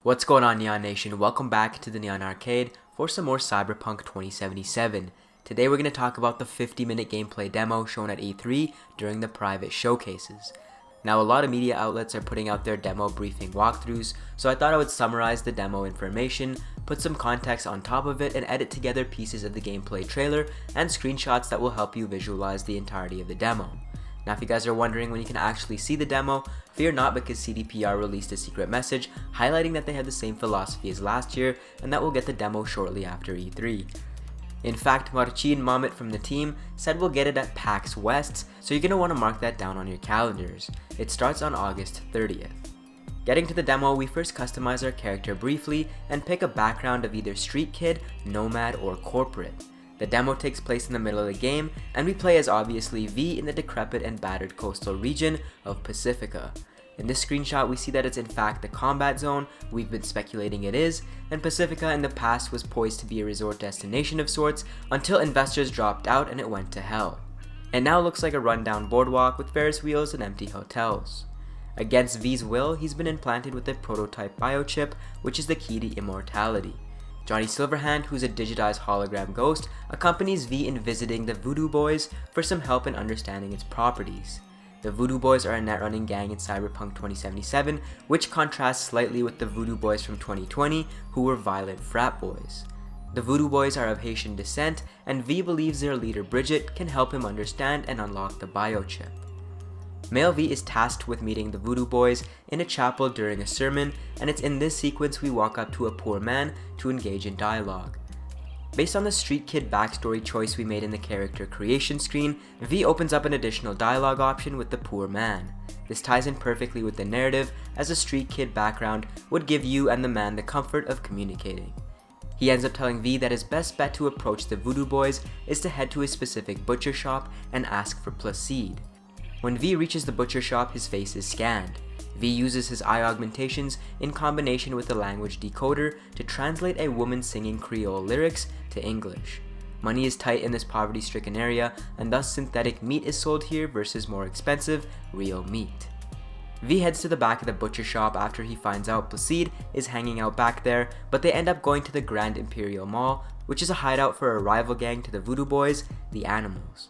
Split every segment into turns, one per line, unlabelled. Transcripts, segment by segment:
What's going on, Neon Nation? Welcome back to the Neon Arcade for some more Cyberpunk 2077. Today we're going to talk about the 50-minute gameplay demo shown at E3 during the private showcases. Now, a lot of media outlets are putting out their demo briefing walkthroughs, so I thought I would summarize the demo information, put some context on top of it, and edit together pieces of the gameplay trailer and screenshots that will help you visualize the entirety of the demo. Now, if you guys are wondering when you can actually see the demo, fear not, because CDPR released a secret message highlighting that they had the same philosophy as last year and that we'll get the demo shortly after E3. In fact, Marcin Mamet from the team said we'll get it at PAX West, so you're going to want to mark that down on your calendars. It starts on August 30th. Getting to the demo, we first customize our character briefly and pick a background of either street kid, nomad, or corporate. The demo takes place in the middle of the game, and we play as obviously V in the decrepid and battered coastal region of Pacifica. In this screenshot, we see that it's in fact the combat zone we've been speculating it is, and Pacifica in the past was poised to be a resort destination of sorts until investors dropped out and it went to hell. It now looks like a rundown boardwalk with Ferris wheels and empty hotels. Against V's will, he's been implanted with a prototype biochip, which is the key to immortality. Johnny Silverhand, who's a digitized hologram ghost, accompanies V in visiting the Voodooboys for some help in understanding its properties. The Voodooboys are a netrunning gang in Cyberpunk 2077, which contrasts slightly with the Voodooboys from 2020, who were violent frat boys. The Voodooboys are of Haitian descent, and V believes their leader Brigitte can help him understand and unlock the biochip. Male V is tasked with meeting the Voodooboys in a chapel during a sermon, and it's in this sequence we walk up to a poor man to engage in dialogue. Based on the street kid backstory choice we made in the character creation screen, V opens up an additional dialogue option with the poor man. This ties in perfectly with the narrative, as a street kid background would give you and the man the comfort of communicating. He ends up telling V that his best bet to approach the Voodooboys is to head to a specific butcher shop and ask for Placide. When V reaches the butcher shop, his face is scanned. V uses his eye augmentations in combination with the language decoder to translate a woman singing Creole lyrics to English. Money is tight in this poverty-stricken area, and thus synthetic meat is sold here versus more expensive, real meat. V heads to the back of the butcher shop after he finds out Placide is hanging out back there, but they end up going to the Grand Imperial Mall, which is a hideout for a rival gang to the Voodooboys, the Animals.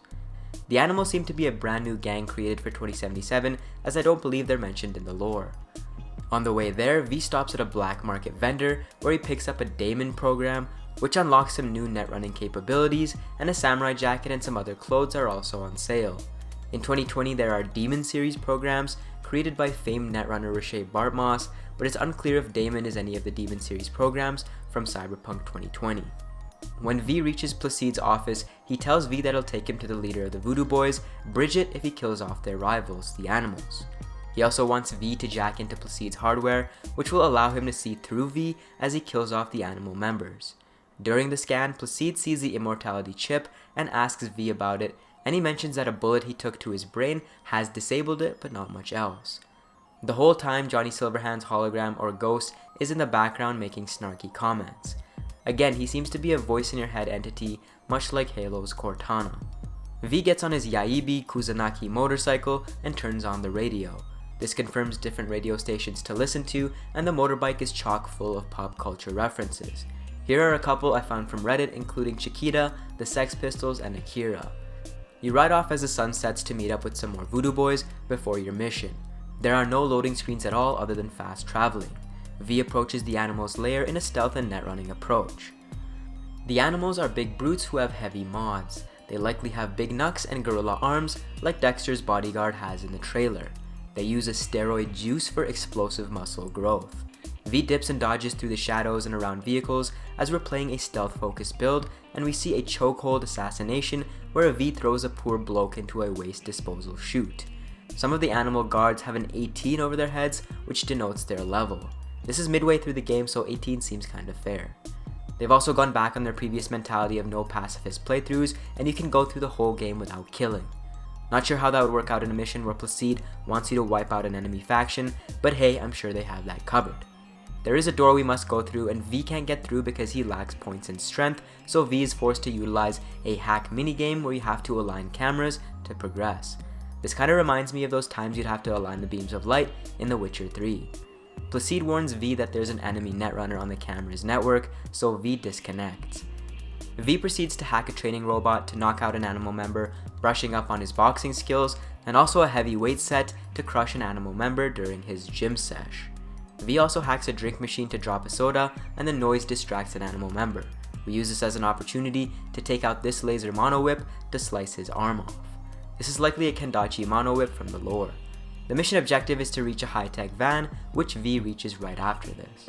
The Animals seem to be a brand new gang created for 2077, as I don't believe they're mentioned in the lore. On the way there, V stops at a black market vendor where he picks up a daemon program, which unlocks some new netrunning capabilities, and a samurai jacket and some other clothes are also on sale. In 2020, there are Demon series programs created by famed netrunner Riche Bartmoss, but it's unclear if Daemon is any of the Demon series programs from Cyberpunk 2020. When V reaches Placide's office, he tells V that he'll take him to the leader of the Voodooboys, Brigitte, if he kills off their rivals, the Animals. He also wants V to jack into Placide's hardware, which will allow him to see through V as he kills off the animal members. During the scan, Placide sees the immortality chip and asks V about it, and he mentions that a bullet he took to his brain has disabled it, but not much else. The whole time, Johnny Silverhand's hologram or ghost is in the background making snarky comments. Again, he seems to be a voice-in-your-head entity, much like Halo's Cortana. V gets on his Yaibi Kusanagi motorcycle and turns on the radio. This confirms different radio stations to listen to, and the motorbike is chock full of pop culture references. Here are a couple I found from Reddit, including Chiquita, the Sex Pistols, and Akira. You ride off as the sun sets to meet up with some more Voodooboys before your mission. There are no loading screens at all other than fast traveling. V approaches the Animals' lair in a stealth and netrunning approach. The Animals are big brutes who have heavy mods. They likely have big knucks and gorilla arms like Dexter's bodyguard has in the trailer. They use a steroid juice for explosive muscle growth. V dips and dodges through the shadows and around vehicles as we're playing a stealth-focused build, and we see a chokehold assassination where V throws a poor bloke into a waste disposal chute. Some of the animal guards have an 18 over their heads, which denotes their level. This is midway through the game, so 18 seems kinda fair. They've also gone back on their previous mentality of no pacifist playthroughs, and you can go through the whole game without killing. Not sure how that would work out in a mission where Placide wants you to wipe out an enemy faction, but hey, I'm sure they have that covered. There is a door we must go through, and V can't get through because he lacks points in strength, so V is forced to utilize a hack minigame where you have to align cameras to progress. This kinda reminds me of those times you'd have to align the beams of light in The Witcher 3. Placide warns V that there's an enemy netrunner on the camera's network, so V disconnects. V proceeds to hack a training robot to knock out an animal member, brushing up on his boxing skills, and also a heavy weight set to crush an animal member during his gym sesh. V also hacks a drink machine to drop a soda, and the noise distracts an animal member. We use this as an opportunity to take out this laser mono whip to slice his arm off. This is likely a Kendachi mono whip from the lore. The mission objective is to reach a high-tech van, which V reaches right after this.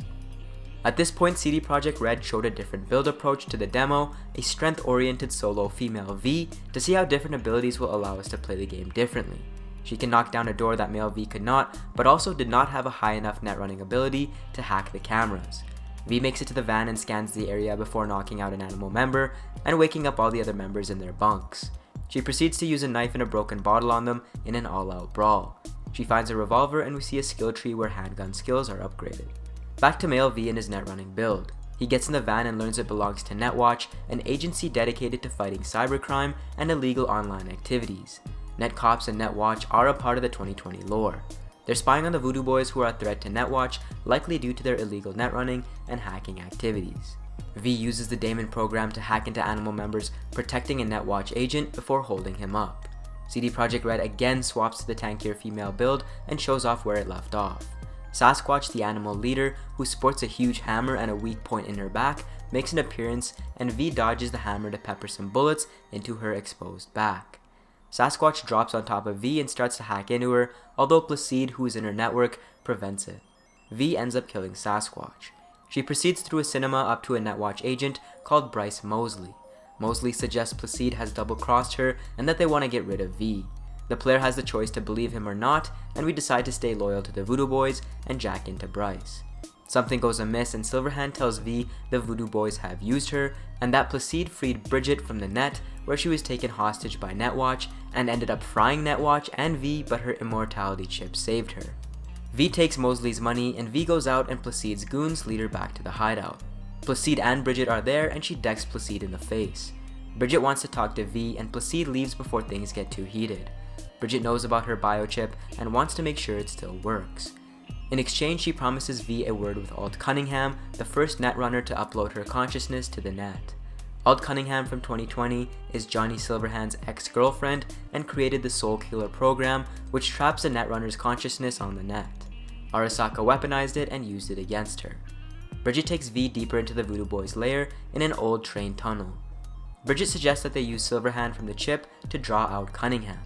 At this point, CD Projekt Red showed a different build approach to the demo, a strength-oriented solo female V, to see how different abilities will allow us to play the game differently. She can knock down a door that male V could not, but also did not have a high enough netrunning ability to hack the cameras. V makes it to the van and scans the area before knocking out an animal member and waking up all the other members in their bunks. She proceeds to use a knife and a broken bottle on them in an all-out brawl. She finds a revolver and we see a skill tree where handgun skills are upgraded. Back to male V in his netrunning build. He gets in the van and learns it belongs to Netwatch, an agency dedicated to fighting cybercrime and illegal online activities. Netcops and Netwatch are a part of the 2020 lore. They're spying on the Voodooboys who are a threat to Netwatch, likely due to their illegal netrunning and hacking activities. V uses the Daemon program to hack into animal members, protecting a Netwatch agent before holding him up. CD Projekt Red again swaps to the tankier female build and shows off where it left off. Sasquatch, the animal leader, who sports a huge hammer and a weak point in her back, makes an appearance, and V dodges the hammer to pepper some bullets into her exposed back. Sasquatch drops on top of V and starts to hack into her, although Placide, who is in her network, prevents it. V ends up killing Sasquatch. She proceeds through a cinema up to a Netwatch agent called Bryce Mosley. Mosley suggests Placide has double-crossed her and that they want to get rid of V. The player has the choice to believe him or not, and we decide to stay loyal to the Voodooboys and jack into Bryce. Something goes amiss and Silverhand tells V the Voodooboys have used her, and that Placide freed Brigitte from the net, where she was taken hostage by Netwatch and ended up frying Netwatch and V, but her immortality chip saved her. V takes Mosley's money and V goes out and Placide's goons lead her back to the hideout. Placide and Brigitte are there and she decks Placide in the face. Brigitte wants to talk to V and Placide leaves before things get too heated. Brigitte knows about her biochip and wants to make sure it still works. In exchange, she promises V a word with Alt Cunningham, the first netrunner to upload her consciousness to the net. Alt Cunningham from 2020 is Johnny Silverhand's ex-girlfriend and created the Soul Killer program, which traps a netrunner's consciousness on the net. Arasaka weaponized it and used it against her. Brigitte takes V deeper into the Voodooboys' lair in an old train tunnel. Brigitte suggests that they use Silverhand from the chip to draw out Cunningham.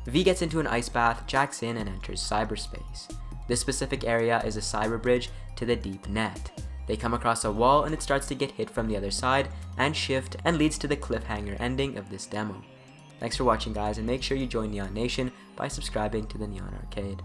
V gets into an ice bath, jacks in, and enters cyberspace. This specific area is a cyber bridge to the deep net. They come across a wall and it starts to get hit from the other side and shift and leads to the cliffhanger ending of this demo. Thanks for watching guys, and make sure you join Neon Nation by subscribing to the Neon Arcade.